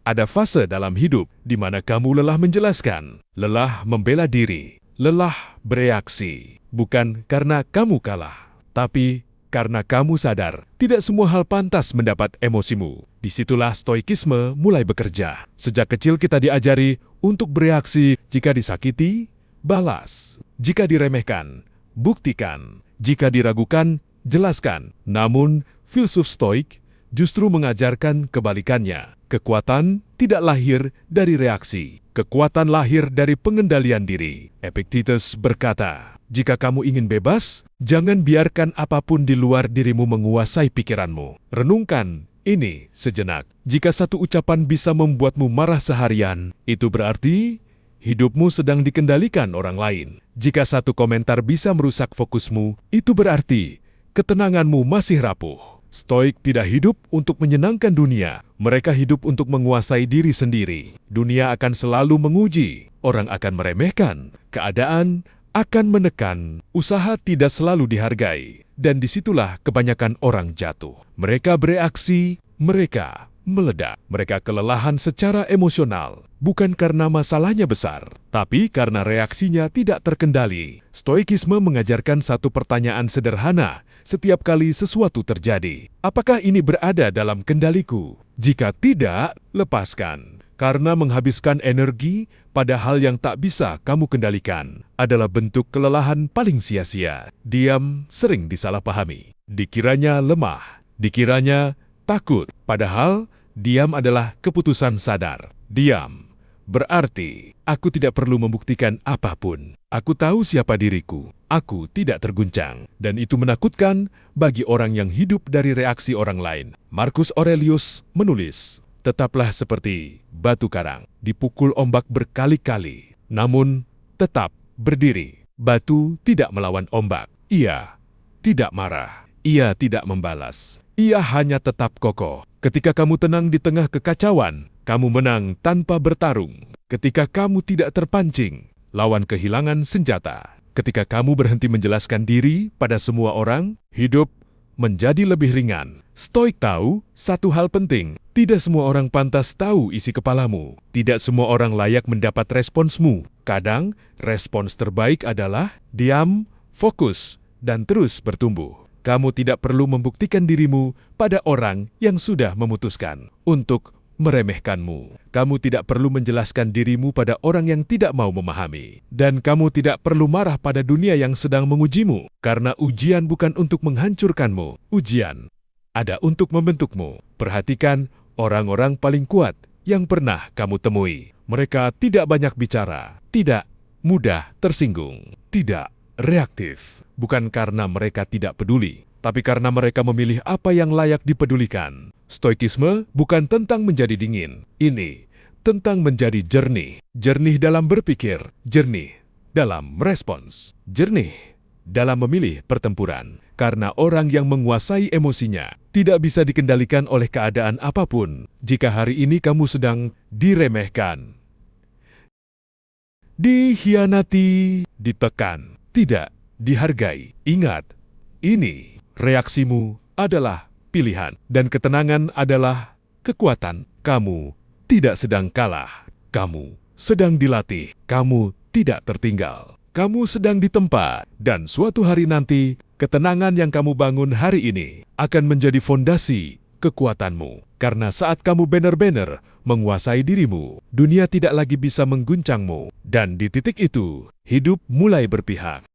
Ada fase dalam hidup di mana kamu lelah menjelaskan, lelah membela diri, lelah bereaksi. Bukan karena kamu kalah, tapi karena kamu sadar tidak semua hal pantas mendapat emosimu. Disitulah stoikisme mulai bekerja. Sejak kecil kita diajari untuk bereaksi jika disakiti, balas. Jika diremehkan, buktikan. Jika diragukan, jelaskan. Namun, filsuf stoik justru mengajarkan kebalikannya. Kekuatan tidak lahir dari reaksi. Kekuatan lahir dari pengendalian diri. Epictetus berkata, jika kamu ingin bebas, jangan biarkan apapun di luar dirimu menguasai pikiranmu. Renungkan ini sejenak. Jika satu ucapan bisa membuatmu marah seharian, itu berarti hidupmu sedang dikendalikan orang lain. Jika satu komentar bisa merusak fokusmu, itu berarti ketenanganmu masih rapuh. Stoik tidak hidup untuk menyenangkan dunia. Mereka hidup untuk menguasai diri sendiri. Dunia akan selalu menguji. Orang akan meremehkan. Keadaan akan menekan. Usaha tidak selalu dihargai. Dan disitulah kebanyakan orang jatuh. Mereka bereaksi, mereka meledak. Mereka kelelahan secara emosional. Bukan karena masalahnya besar, tapi karena reaksinya tidak terkendali. Stoikisme mengajarkan satu pertanyaan sederhana setiap kali sesuatu terjadi. Apakah ini berada dalam kendaliku? Jika tidak, lepaskan. Karena menghabiskan energi pada hal yang tak bisa kamu kendalikan adalah bentuk kelelahan paling sia-sia. Diam sering disalahpahami. Dikiranya lemah, dikiranya takut. Padahal, diam adalah keputusan sadar. Diam berarti aku tidak perlu membuktikan apapun. Aku tahu siapa diriku. Aku tidak terguncang. Dan itu menakutkan bagi orang yang hidup dari reaksi orang lain. Marcus Aurelius menulis, tetaplah seperti batu karang, dipukul ombak berkali-kali, namun tetap berdiri. Batu tidak melawan ombak. Ia tidak marah. Ia tidak membalas. Ia hanya tetap kokoh. Ketika kamu tenang di tengah kekacauan, kamu menang tanpa bertarung. Ketika kamu tidak terpancing, lawan kehilangan senjata. Ketika kamu berhenti menjelaskan diri pada semua orang, hidup menjadi lebih ringan. Stoik tahu satu hal penting. Tidak semua orang pantas tahu isi kepalamu. Tidak semua orang layak mendapat responsmu. Kadang, respons terbaik adalah diam, fokus, dan terus bertumbuh. Kamu tidak perlu membuktikan dirimu pada orang yang sudah memutuskan untuk meremehkanmu. Kamu tidak perlu menjelaskan dirimu pada orang yang tidak mau memahami. Dan kamu tidak perlu marah pada dunia yang sedang mengujimu. Karena ujian bukan untuk menghancurkanmu. Ujian ada untuk membentukmu. Perhatikan orang-orang paling kuat yang pernah kamu temui. Mereka tidak banyak bicara, tidak mudah tersinggung, tidak reaktif. Bukan karena mereka tidak peduli, tapi karena mereka memilih apa yang layak dipedulikan. Stoikisme bukan tentang menjadi dingin. Ini tentang menjadi jernih. Jernih dalam berpikir, jernih dalam merespons, jernih dalam memilih pertempuran. Karena orang yang menguasai emosinya tidak bisa dikendalikan oleh keadaan apapun. Jika hari ini kamu sedang diremehkan, dikhianati, ditekan, tidak dihargai, ingat, ini reaksimu adalah pilihan, dan ketenangan adalah kekuatan. Kamu tidak sedang kalah, kamu sedang dilatih, kamu tidak tertinggal, kamu sedang ditempa, dan suatu hari nanti, ketenangan yang kamu bangun hari ini akan menjadi fondasi kekuatanmu. Karena saat kamu benar-benar menguasai dirimu, dunia tidak lagi bisa mengguncangmu, dan di titik itu, hidup mulai berpihak.